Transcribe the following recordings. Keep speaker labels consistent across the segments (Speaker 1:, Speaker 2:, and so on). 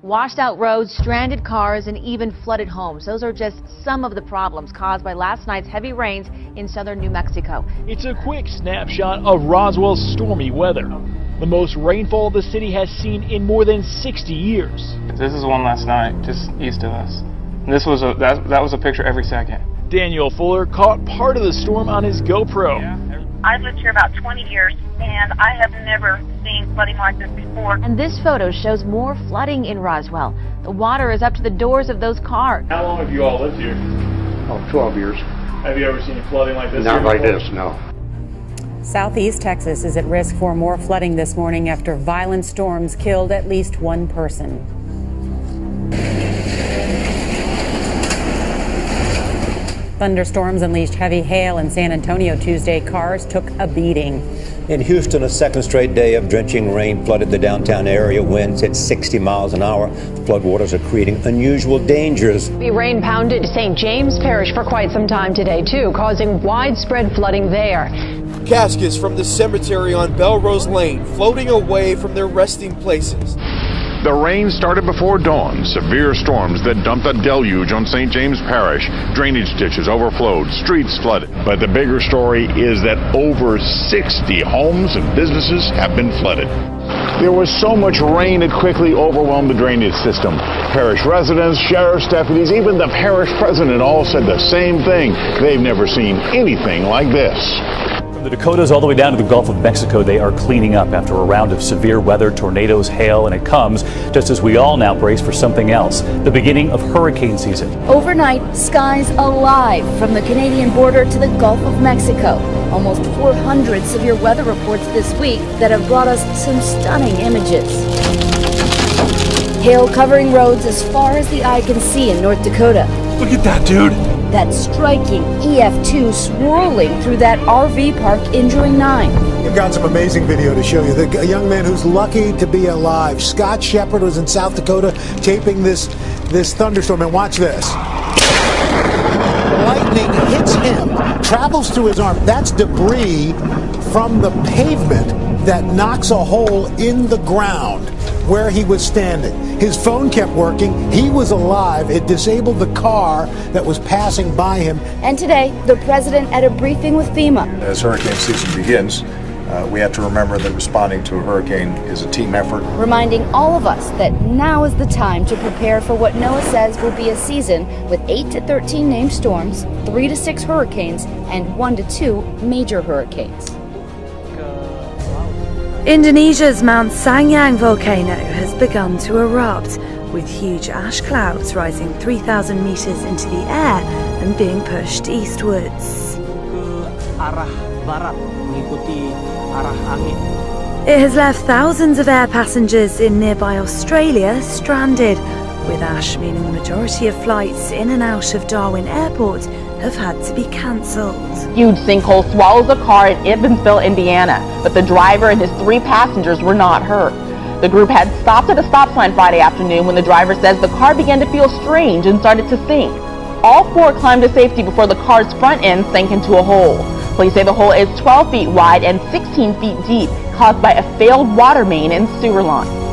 Speaker 1: Washed out roads, stranded cars, and even flooded homes. Those are just some of the problems caused by last night's heavy rains in southern New Mexico.
Speaker 2: It's a quick snapshot of Roswell's stormy weather. The most rainfall the city has seen in more than 60 years.
Speaker 3: This is one last night, just east of us. And this was that was a picture every second.
Speaker 2: Daniel Fuller caught part of the storm on his GoPro.
Speaker 4: I've lived here about 20 years, and I have never seen flooding like this before.
Speaker 1: And this photo shows more flooding in Roswell. The water is up to the doors of those cars.
Speaker 2: How long have you all lived here?
Speaker 5: Oh, 12 years.
Speaker 2: Have you ever seen flooding like this?
Speaker 5: Not like this, no.
Speaker 6: Southeast Texas is at risk for more flooding this morning after violent storms killed at least one person. Thunderstorms unleashed heavy hail in San Antonio Tuesday. Cars took a beating.
Speaker 7: In Houston, a second straight day of drenching rain flooded the downtown area. Winds hit 60 miles an hour. Floodwaters are creating unusual dangers.
Speaker 8: The rain pounded St. James Parish for quite some time today, too, causing widespread flooding there.
Speaker 9: Caskets from the cemetery on Belrose Lane floating away from their resting places.
Speaker 10: The rain started before dawn. Severe storms that dumped a deluge on St. James Parish. Drainage ditches overflowed, streets flooded. But the bigger story is that over 60 homes and businesses have been flooded. There was so much rain it quickly overwhelmed the drainage system. Parish residents, sheriff's deputies, even the parish president all said the same thing. They've never seen anything like this.
Speaker 11: From the Dakotas all the way down to the Gulf of Mexico, they are cleaning up after a round of severe weather, tornadoes, hail, and it comes just as we all now brace for something else, the beginning of hurricane season.
Speaker 12: Overnight, skies alive from the Canadian border to the Gulf of Mexico. Almost 400 severe weather reports this week that have brought us some stunning images. Hail covering roads as far as the eye can see in North Dakota.
Speaker 13: Look at that, dude.
Speaker 12: That striking EF2 swirling through that RV park, injuring 9.
Speaker 14: We've got some amazing video to show you. A young man who's lucky to be alive. Scott Shepard was in South Dakota taping this thunderstorm, and watch this. Lightning hits him, travels through his arm. That's debris from the pavement that knocks a hole in the ground where he was standing. His phone kept working. He was alive. It disabled the car that was passing by him.
Speaker 12: And today, the president at a briefing with FEMA.
Speaker 15: As hurricane season begins, we have to remember that responding to a hurricane is a team effort.
Speaker 12: Reminding all of us that now is the time to prepare for what NOAA says will be a season with 8 to 13 named storms, 3 to 6 hurricanes, and 1 to 2 major hurricanes.
Speaker 16: Indonesia's Mount Sanyang volcano has begun to erupt, with huge ash clouds rising 3,000 meters into the air and being pushed eastwards. It has left thousands of air passengers in nearby Australia stranded, with ash meaning the majority of flights in and out of Darwin Airport have had to be cancelled.
Speaker 17: Huge sinkhole swallows a car in Evansville, Indiana, but the driver and his 3 passengers were not hurt. The group had stopped at a stop sign Friday afternoon when the driver says the car began to feel strange and started to sink. All 4 climbed to safety before the car's front end sank into a hole. Police say the hole is 12 feet wide and 16 feet deep, caused by a failed water main and sewer line.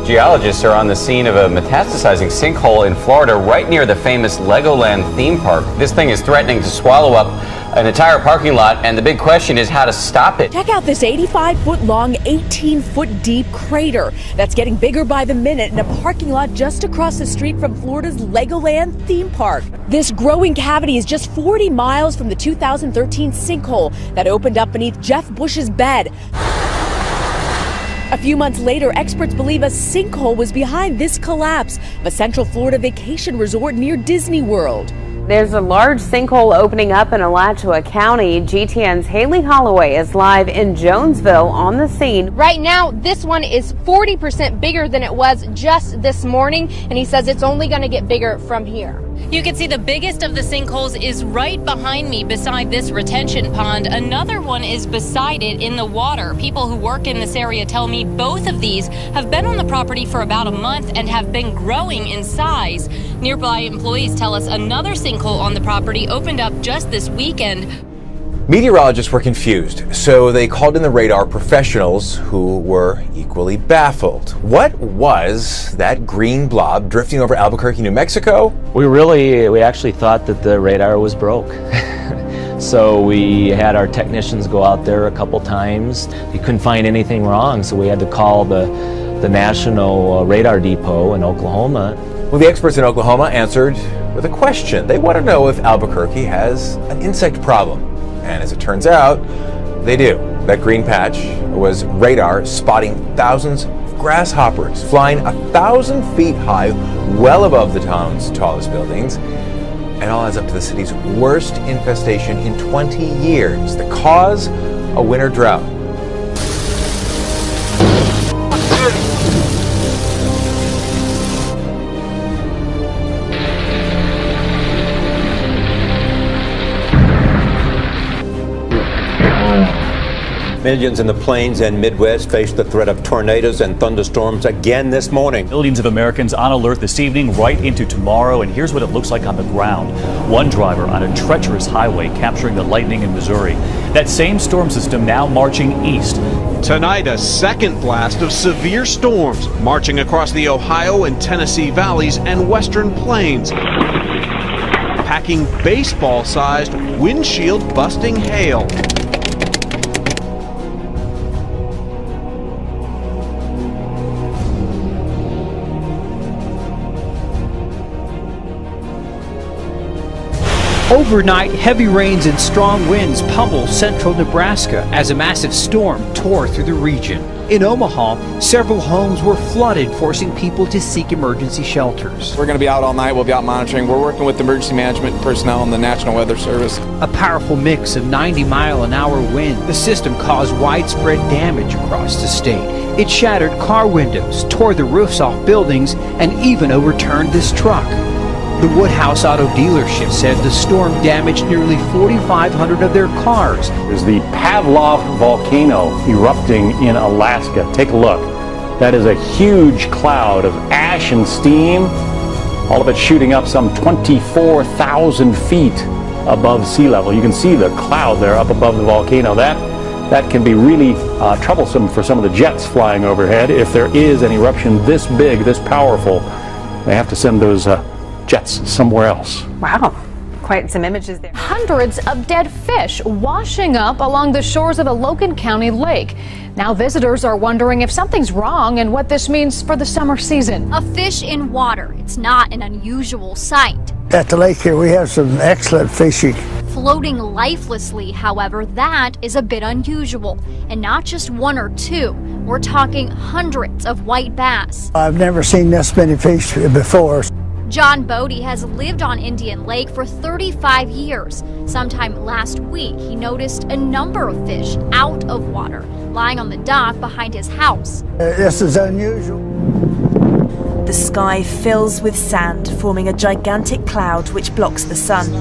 Speaker 18: Geologists are on the scene of a metastasizing sinkhole in Florida right near the famous Legoland theme park. This thing is threatening to swallow up an entire parking lot, and the big question is how to stop it.
Speaker 19: Check out this 85-foot long, 18-foot deep crater that's getting bigger by the minute in a parking lot just across the street from Florida's Legoland theme park. This growing cavity is just 40 miles from the 2013 sinkhole that opened up beneath Jeff Bush's bed. A few months later, experts believe a sinkhole was behind this collapse of a Central Florida vacation resort near Disney World.
Speaker 20: There's a large sinkhole opening up in Alachua County. GTN's Haley Holloway is live in Jonesville on the scene.
Speaker 21: Right now, this one is 40% bigger than it was just this morning, and he says it's only going to get bigger from here.
Speaker 22: You can see the biggest of the sinkholes is right behind me beside this retention pond. Another one is beside it in the water. People who work in this area tell me both of these have been on the property for about a month and have been growing in size. Nearby employees tell us another sinkhole on the property opened up just this weekend.
Speaker 3: Meteorologists were confused, so they called in the radar professionals who were equally baffled. What was that green blob drifting over Albuquerque, New Mexico?
Speaker 13: We actually thought that the radar was broke. So we had our technicians go out there a couple times. You couldn't find anything wrong, so we had to call the National Radar Depot in Oklahoma.
Speaker 3: Well, the experts in Oklahoma answered with a question. They want to know if Albuquerque has an insect problem. And as it turns out, they do. That green patch was radar spotting thousands of grasshoppers flying 1,000 feet high, well above the town's tallest buildings. And all adds up to the city's worst infestation in 20 years. The cause? A winter drought.
Speaker 7: Millions in the plains and Midwest face the threat of tornadoes and thunderstorms again this morning.
Speaker 11: Millions of Americans on alert this evening right into tomorrow, and here's what it looks like on the ground. One driver on a treacherous highway capturing the lightning in Missouri. That same storm system now marching east.
Speaker 9: Tonight, a second blast of severe storms marching across the Ohio and Tennessee valleys and western plains, packing baseball-sized, windshield-busting hail.
Speaker 23: Overnight, heavy rains and strong winds pummeled central Nebraska as a massive storm tore through the region. In Omaha, several homes were flooded, forcing people to seek emergency shelters.
Speaker 24: We're going to be out all night. We'll be out monitoring. We're working with emergency management personnel and the National Weather Service.
Speaker 23: A powerful mix of 90-mile-an-hour wind, the system caused widespread damage across the state. It shattered car windows, tore the roofs off buildings, and even overturned this truck. The Woodhouse Auto dealership said the storm damaged nearly 4,500 of their cars.
Speaker 25: There's the Pavlov volcano erupting in Alaska. Take a look. That is a huge cloud of ash and steam, all of it shooting up some 24,000 feet above sea level. You can see the cloud there up above the volcano. That can be really troublesome for some of the jets flying overhead. If there is an eruption this big, this powerful, they have to send those jets somewhere else.
Speaker 26: Wow, quite some images there.
Speaker 21: Hundreds of dead fish washing up along the shores of a Logan County lake. Now visitors are wondering if something's wrong and what this means for the summer season.
Speaker 27: A fish in water. It's not an unusual sight.
Speaker 28: At the lake here, we have some excellent fishing.
Speaker 27: Floating lifelessly, however, that is a bit unusual. And not just one or two. We're talking hundreds of white bass.
Speaker 28: I've never seen this many fish before.
Speaker 27: John Bodie has lived on Indian Lake for 35 years. Sometime last week, he noticed a number of fish out of water, lying on the dock behind his house.
Speaker 28: This is unusual.
Speaker 16: The sky fills with sand, forming a gigantic cloud which blocks the sun.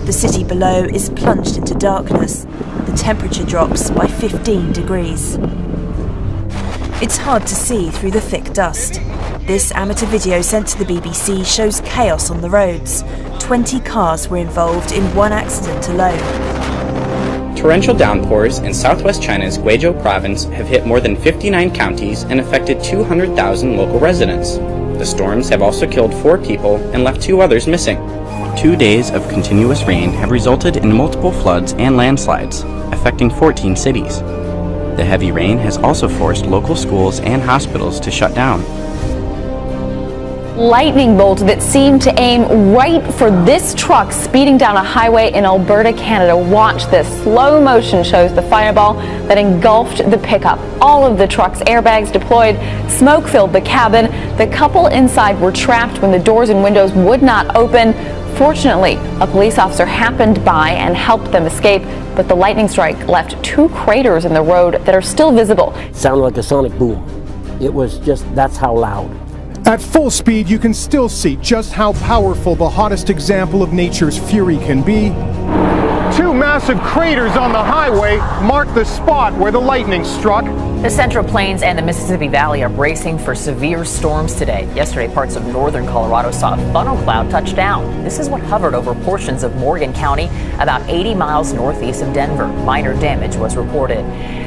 Speaker 16: The city below is plunged into darkness. The temperature drops by 15 degrees. It's hard to see through the thick dust. This amateur video sent to the BBC shows chaos on the roads. 20 cars were involved in one accident alone.
Speaker 29: Torrential downpours in southwest China's Guizhou province have hit more than 59 counties and affected 200,000 local residents. The storms have also killed 4 people and left 2 others missing. 2 days of continuous rain have resulted in multiple floods and landslides, affecting 14 cities. The heavy rain has also forced local schools and hospitals to shut down.
Speaker 30: Lightning bolt that seemed to aim right for this truck speeding down a highway in Alberta, Canada. Watch this. Slow motion shows the fireball that engulfed the pickup. All of the truck's airbags deployed. Smoke filled the cabin. The couple inside were trapped when the doors and windows would not open. Fortunately, a police officer happened by and helped them escape, but the lightning strike left 2 craters in the road that are still visible.
Speaker 31: It sounded like a sonic boom. It was just, that's how loud.
Speaker 32: At full speed, you can still see just how powerful the hottest example of nature's fury can be. 2 massive craters on the highway mark the spot where the lightning struck.
Speaker 1: The Central Plains and the Mississippi Valley are bracing for severe storms today. Yesterday, parts of northern Colorado saw a funnel cloud touch down. This is what hovered over portions of Morgan County, about 80 miles northeast of Denver. Minor damage was reported.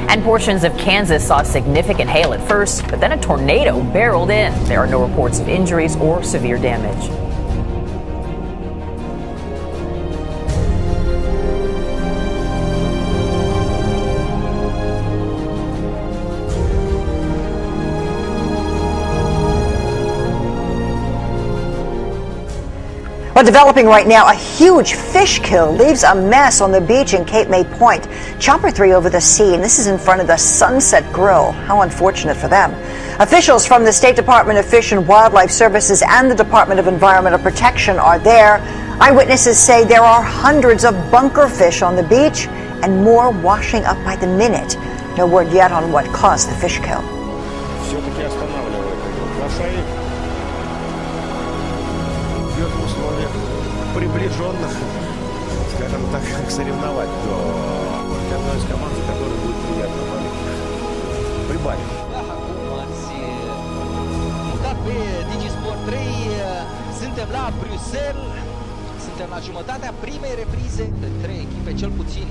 Speaker 1: And portions of Kansas saw significant hail at first, but then a tornado barreled in. There are no reports of injuries or severe damage.
Speaker 2: Well, developing right now, a huge fish kill leaves a mess on the beach in Cape May Point. Chopper 3 over the scene. This is in front of the Sunset Grill. How unfortunate for them. Officials from the State Department of Fish and Wildlife Services and the Department of Environmental Protection are there. Eyewitnesses say there are hundreds of bunker fish on the beach and more washing up by the minute. No word yet on what caused the fish kill.
Speaker 4: Приближенных, скажем так, соревновать до одной из команд, которой будет приятно прибавить.
Speaker 5: Mutat pe DigiSport 3, suntem la Bruxelles, suntem la jumătatea primei reprize de 3 echipe, cel puțin.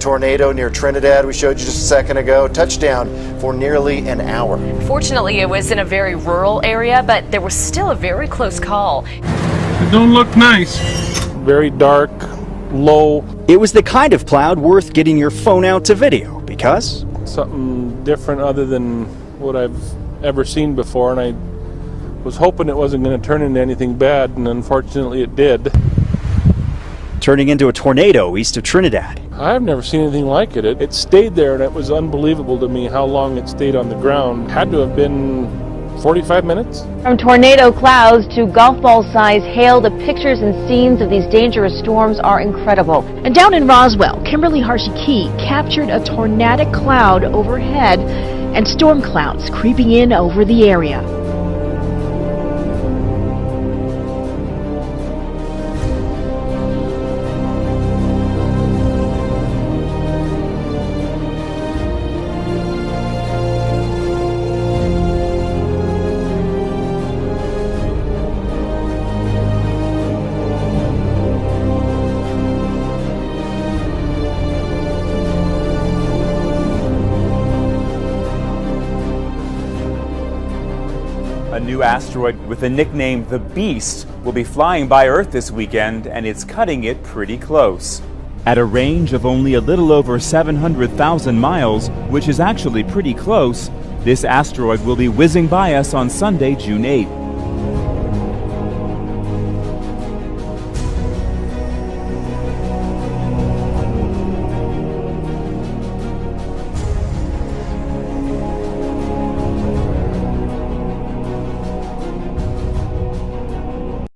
Speaker 6: Tornado near Trinidad we showed you just a second ago. Touchdown for nearly an hour.
Speaker 1: Fortunately, it was in a very rural area, but there was still a very close call.
Speaker 8: It don't look nice. Very dark, low.
Speaker 10: It was the kind of cloud worth getting your phone out to video because
Speaker 8: something different other than what I've ever seen before, and I was hoping it wasn't going to turn into anything bad, and unfortunately it did.
Speaker 10: Turning into a tornado east of Trinidad.
Speaker 8: I've never seen anything like it. It stayed there, and it was unbelievable to me how long it stayed on the ground. Had to have been 45 minutes.
Speaker 12: From tornado clouds to golf ball size hail, the pictures and scenes of these dangerous storms are incredible.
Speaker 19: And down in Roswell, Kimberly Harshy-Key captured a tornadic cloud overhead and storm clouds creeping in over the area.
Speaker 14: A new asteroid with the nickname the Beast will be flying by Earth this weekend, and it's cutting it pretty close. At a range of only a little over 700,000 miles, which is actually pretty close, this asteroid will be whizzing by us on Sunday, June 8th.